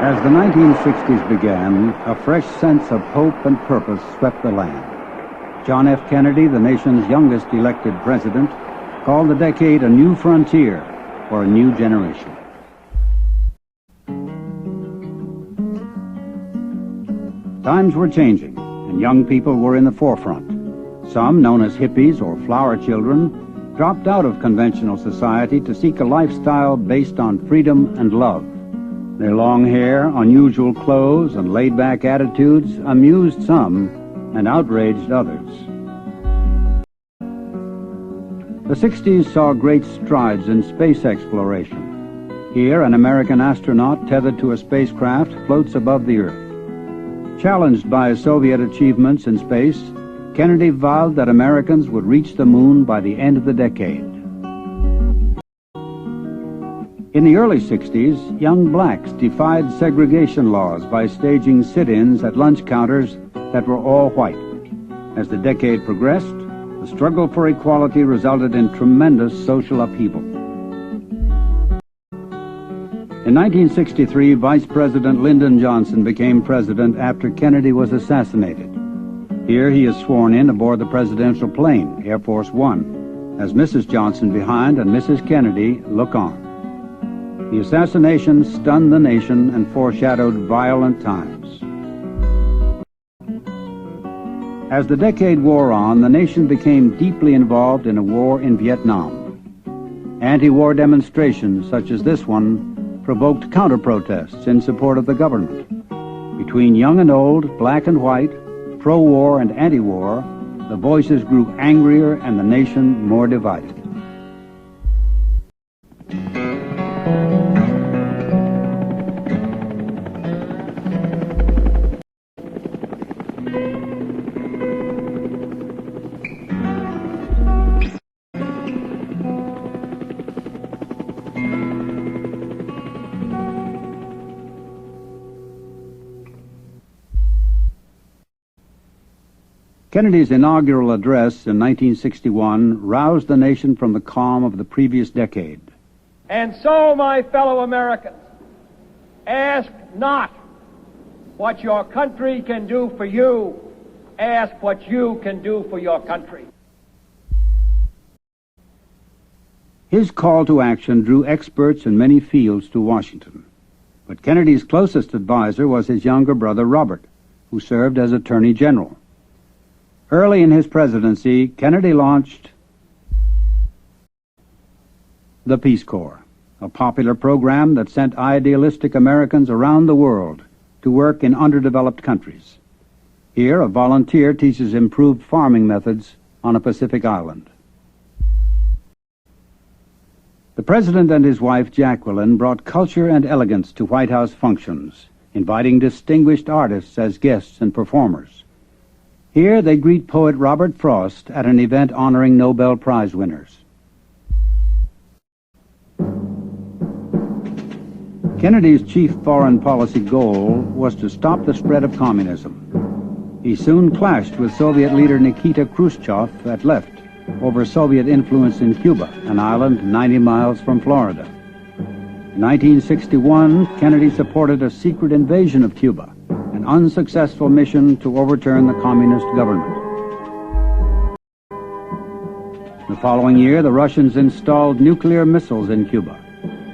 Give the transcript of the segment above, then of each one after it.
As the 1960s began, a fresh sense of hope and purpose swept the land. John F. Kennedy, the nation's youngest elected president, called the decade a new frontier for a new generation. Times were changing, and young people were in the forefront. Some, known as hippies or flower children, dropped out of conventional society to seek a lifestyle based on freedom and love. Their long hair, unusual clothes, and laid-back attitudes amused some and outraged others. The 60s saw great strides in space exploration. Here, an American astronaut tethered to a spacecraft floats above the Earth. Challenged by Soviet achievements in space, Kennedy vowed that Americans would reach the moon by the end of the decade. In the early 60s, young blacks defied segregation laws by staging sit-ins at lunch counters that were all white. As the decade progressed, the struggle for equality resulted in tremendous social upheaval. In 1963, Vice President Lyndon Johnson became president after Kennedy was assassinated. Here he is sworn in aboard the presidential plane, Air Force One, as Mrs. Johnson behind and Mrs. Kennedy look on. The assassination stunned the nation and foreshadowed violent times. As the decade wore on, the nation became deeply involved in a war in Vietnam. Anti-war demonstrations such as this one provoked counter-protests in support of the government. Between young and old, black and white, pro-war and anti-war, the voices grew angrier and the nation more divided. Kennedy's inaugural address in 1961 roused the nation from the calm of the previous decade. And so, my fellow Americans, ask not what your country can do for you, ask what you can do for your country. His call to action drew experts in many fields to Washington. But Kennedy's closest advisor was his younger brother, Robert, who served as Attorney General. Early in his presidency, Kennedy launched the Peace Corps, a popular program that sent idealistic Americans around the world to work in underdeveloped countries. Here, a volunteer teaches improved farming methods on a Pacific island. The president and his wife, Jacqueline, brought culture and elegance to White House functions, inviting distinguished artists as guests and performers. Here they greet poet Robert Frost at an event honoring Nobel Prize winners. Kennedy's chief foreign policy goal was to stop the spread of communism. He soon clashed with Soviet leader Nikita Khrushchev at left over Soviet influence in Cuba, an island 90 miles from Florida. In 1961, Kennedy supported a secret invasion of Cuba, an unsuccessful mission to overturn the communist government. The following year, the Russians installed nuclear missiles in Cuba.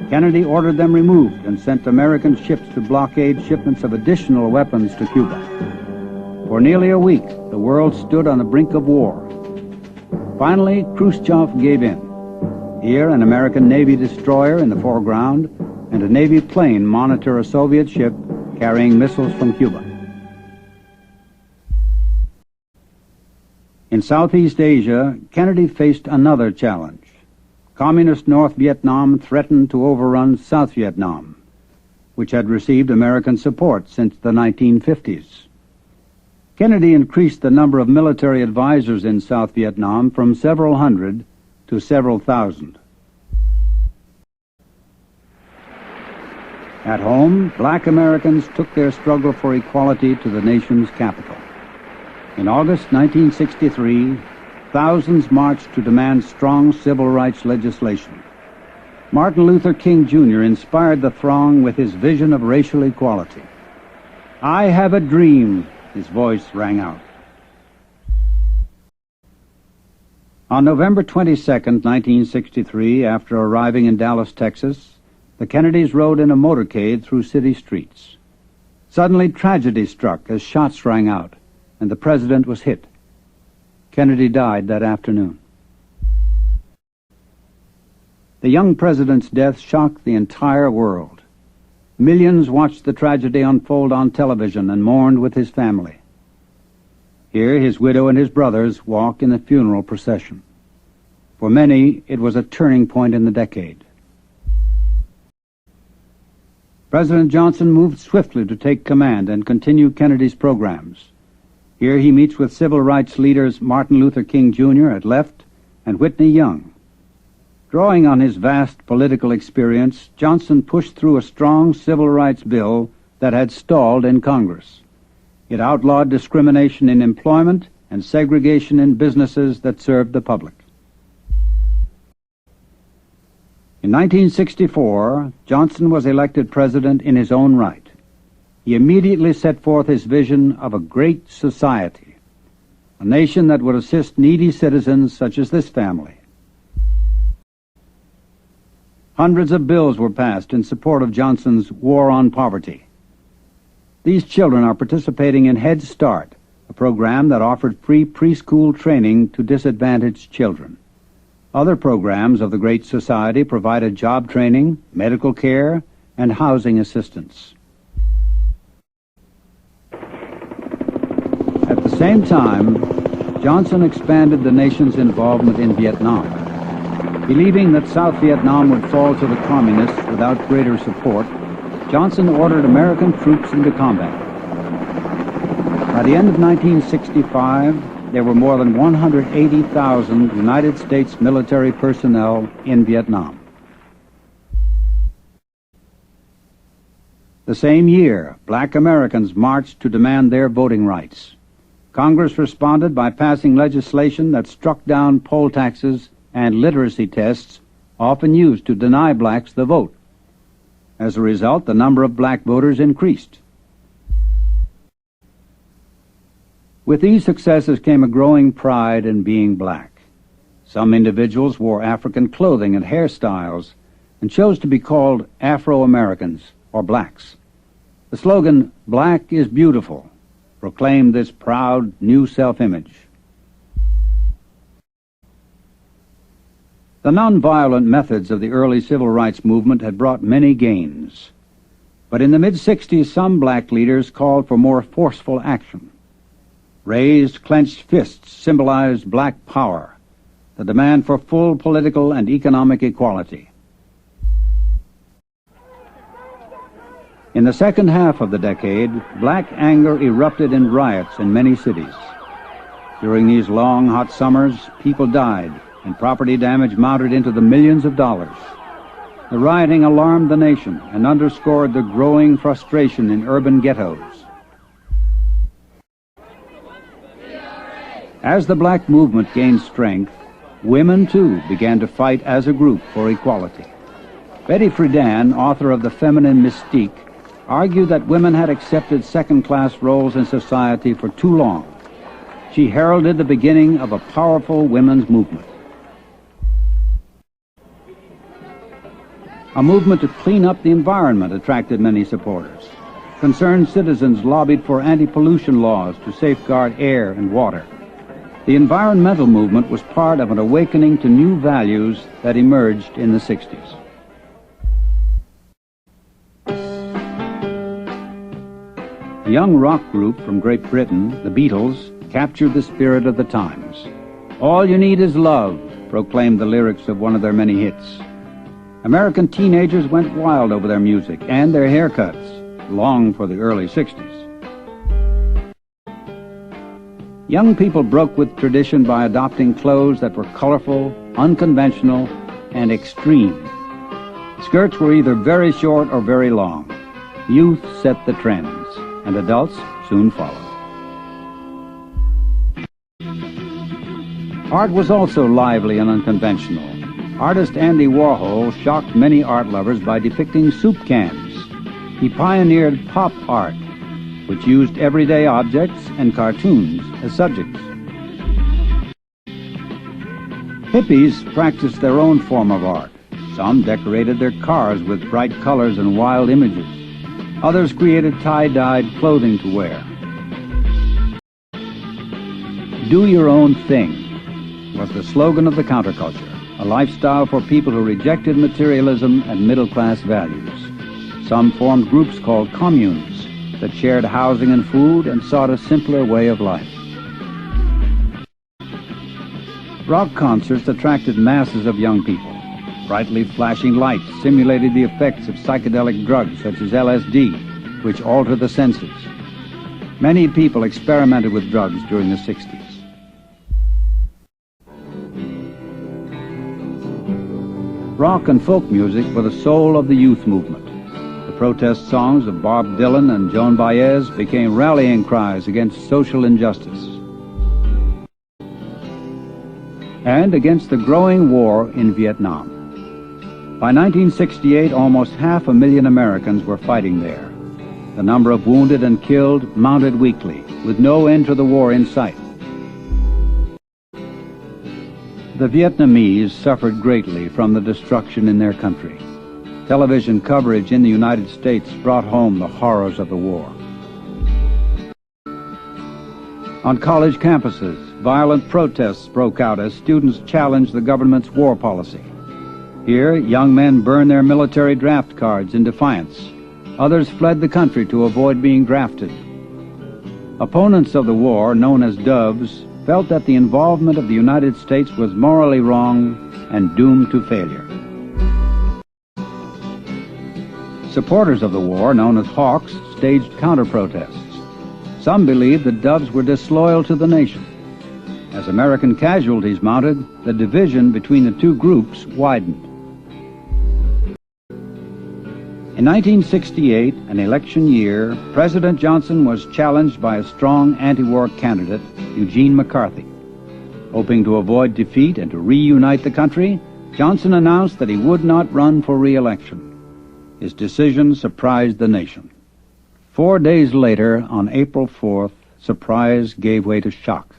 Kennedy ordered them removed and sent American ships to blockade shipments of additional weapons to Cuba. For nearly a week, the world stood on the brink of war. Finally, Khrushchev gave in. Here, an American Navy destroyer in the foreground and a Navy plane monitor a Soviet ship carrying missiles from Cuba. In Southeast Asia, Kennedy faced another challenge. Communist North Vietnam threatened to overrun South Vietnam, which had received American support since the 1950s. Kennedy increased the number of military advisors in South Vietnam from several hundred to several thousand. At home, black Americans took their struggle for equality to the nation's capital. In August 1963, thousands marched to demand strong civil rights legislation. Martin Luther King Jr. inspired the throng with his vision of racial equality. "I have a dream," his voice rang out. On November 22, 1963, after arriving in Dallas, Texas, the Kennedys rode in a motorcade through city streets. Suddenly, tragedy struck as shots rang out, and the president was hit. Kennedy died that afternoon. The young president's death shocked the entire world. Millions watched the tragedy unfold on television and mourned with his family. Here, his widow and his brothers walk in the funeral procession. For many, it was a turning point in the decade. President Johnson moved swiftly to take command and continue Kennedy's programs. Here he meets with civil rights leaders Martin Luther King Jr. at left and Whitney Young. Drawing on his vast political experience, Johnson pushed through a strong civil rights bill that had stalled in Congress. It outlawed discrimination in employment and segregation in businesses that served the public. In 1964, Johnson was elected president in his own right. He immediately set forth his vision of a great society, a nation that would assist needy citizens such as this family. Hundreds of bills were passed in support of Johnson's War on Poverty. These children are participating in Head Start, a program that offered free preschool training to disadvantaged children. Other programs of the Great Society provided job training, medical care, and housing assistance. At the same time, Johnson expanded the nation's involvement in Vietnam. Believing that South Vietnam would fall to the communists without greater support, Johnson ordered American troops into combat. By the end of 1965, there were more than 180,000 United States military personnel in Vietnam. The same year, black Americans marched to demand their voting rights. Congress responded by passing legislation that struck down poll taxes and literacy tests often used to deny blacks the vote. As a result, the number of black voters increased. With these successes came a growing pride in being black. Some individuals wore African clothing and hairstyles and chose to be called Afro-Americans or blacks. The slogan, "Black is beautiful," proclaimed this proud new self-image. The nonviolent methods of the early civil rights movement had brought many gains. But in the mid-60s, some black leaders called for more forceful action. Raised, clenched fists symbolized black power, the demand for full political and economic equality. In the second half of the decade, black anger erupted in riots in many cities. During these long, hot summers, people died, and property damage mounted into the millions of dollars. The rioting alarmed the nation and underscored the growing frustration in urban ghettos. As the black movement gained strength, women too began to fight as a group for equality. Betty Friedan, author of The Feminine Mystique, argued that women had accepted second-class roles in society for too long. She heralded the beginning of a powerful women's movement. A movement to clean up the environment attracted many supporters. Concerned citizens lobbied for anti-pollution laws to safeguard air and water. The environmental movement was part of an awakening to new values that emerged in the 60s. A young rock group from Great Britain, the Beatles, captured the spirit of the times. "All you need is love," proclaimed the lyrics of one of their many hits. American teenagers went wild over their music and their haircuts, long for the early 60s. Young people broke with tradition by adopting clothes that were colorful, unconventional, and extreme. Skirts were either very short or very long. Youth set the trends, and adults soon followed. Art was also lively and unconventional. Artist Andy Warhol shocked many art lovers by depicting soup cans. He pioneered pop art, which used everyday objects and cartoons as subjects. Hippies practiced their own form of art. Some decorated their cars with bright colors and wild images. Others created tie-dyed clothing to wear. Do your own thing was the slogan of the counterculture, a lifestyle for people who rejected materialism and middle-class values. Some formed groups called communes that shared housing and food and sought a simpler way of life. Rock concerts attracted masses of young people. Brightly flashing lights simulated the effects of psychedelic drugs such as LSD, which alter the senses. Many people experimented with drugs during the 60s. Rock and folk music were the soul of the youth movement. The protest songs of Bob Dylan and Joan Baez became rallying cries against social injustice and against the growing war in Vietnam. By 1968, almost 500,000 Americans were fighting there. The number of wounded and killed mounted weekly, with no end to the war in sight. The Vietnamese suffered greatly from the destruction in their country. Television coverage in the United States brought home the horrors of the war. On college campuses, violent protests broke out as students challenged the government's war policy. Here, young men burned their military draft cards in defiance. Others fled the country to avoid being drafted. Opponents of the war, known as doves, felt that the involvement of the United States was morally wrong and doomed to failure. Supporters of the war, known as hawks, staged counter-protests. Some believed the doves were disloyal to the nation. As American casualties mounted, the division between the two groups widened. In 1968, an election year, President Johnson was challenged by a strong anti-war candidate, Eugene McCarthy. Hoping to avoid defeat and to reunite the country, Johnson announced that he would not run for re-election. His decision surprised the nation. 4 days later, on April 4th, surprise gave way to shock,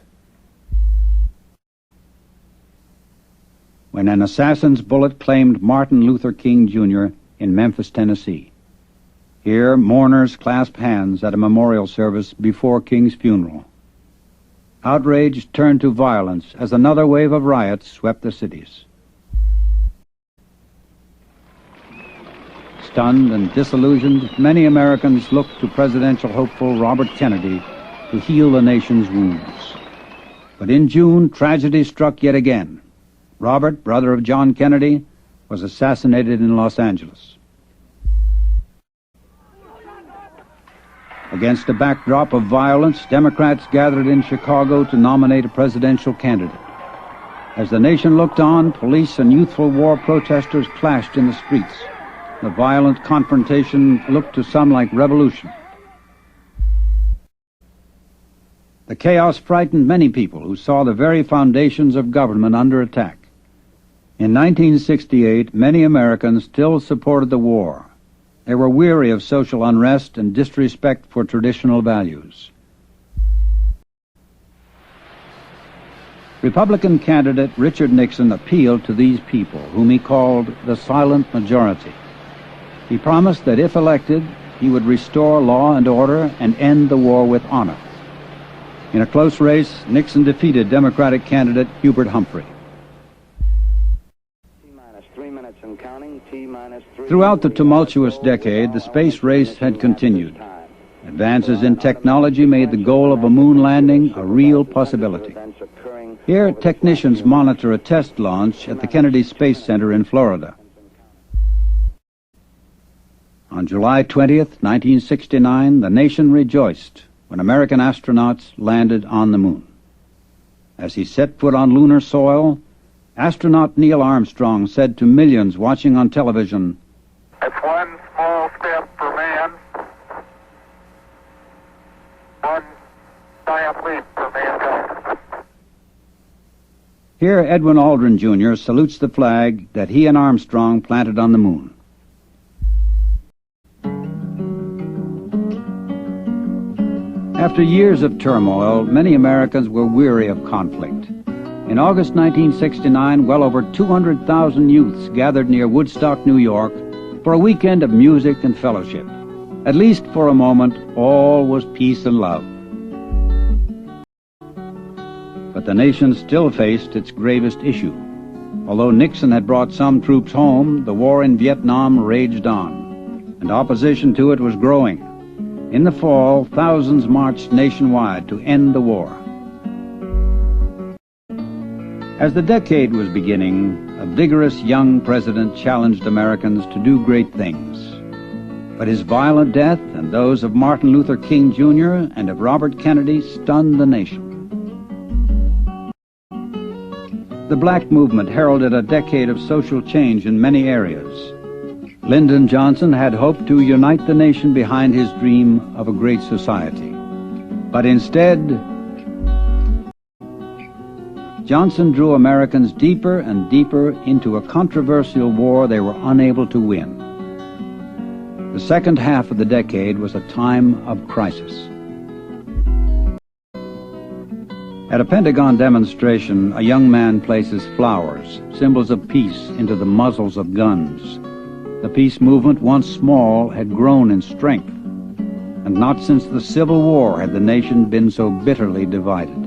when an assassin's bullet claimed Martin Luther King, Jr. in Memphis, Tennessee. Here, mourners clasped hands at a memorial service before King's funeral. Outrage turned to violence as another wave of riots swept the cities. Stunned and disillusioned, many Americans looked to presidential hopeful Robert Kennedy to heal the nation's wounds. But in June, tragedy struck yet again. Robert, brother of John Kennedy, was assassinated in Los Angeles. Against a backdrop of violence, Democrats gathered in Chicago to nominate a presidential candidate. As the nation looked on, police and youthful war protesters clashed in the streets. The violent confrontation looked to some like revolution. The chaos frightened many people who saw the very foundations of government under attack. In 1968, many Americans still supported the war. They were weary of social unrest and disrespect for traditional values. Republican candidate Richard Nixon appealed to these people, whom he called the silent majority. He promised that if elected, he would restore law and order and end the war with honor. In a close race, Nixon defeated Democratic candidate Hubert Humphrey. Throughout the tumultuous decade, the space race had continued. Advances in technology made the goal of a moon landing a real possibility. Here, technicians monitor a test launch at the Kennedy Space Center in Florida. On July 20th, 1969, the nation rejoiced when American astronauts landed on the moon. As he set foot on lunar soil, astronaut Neil Armstrong said to millions watching on television, "It's one small step for man, one giant leap for mankind." Here, Edwin Aldrin, Jr. salutes the flag that he and Armstrong planted on the moon. After years of turmoil, many Americans were weary of conflict. In August 1969, well over 200,000 youths gathered near Woodstock, New York, for a weekend of music and fellowship. At least for a moment, all was peace and love. But the nation still faced its gravest issue. Although Nixon had brought some troops home, the war in Vietnam raged on, and opposition to it was growing. In the fall, thousands marched nationwide to end the war. As the decade was beginning, a vigorous young president challenged Americans to do great things. But his violent death and those of Martin Luther King, Jr. and of Robert Kennedy stunned the nation. The black movement heralded a decade of social change in many areas. Lyndon Johnson had hoped to unite the nation behind his dream of a great society. But instead, Johnson drew Americans deeper and deeper into a controversial war they were unable to win. The second half of the decade was a time of crisis. At a Pentagon demonstration, a young man places flowers, symbols of peace, into the muzzles of guns. The peace movement, once small, had grown in strength, and not since the Civil War had the nation been so bitterly divided.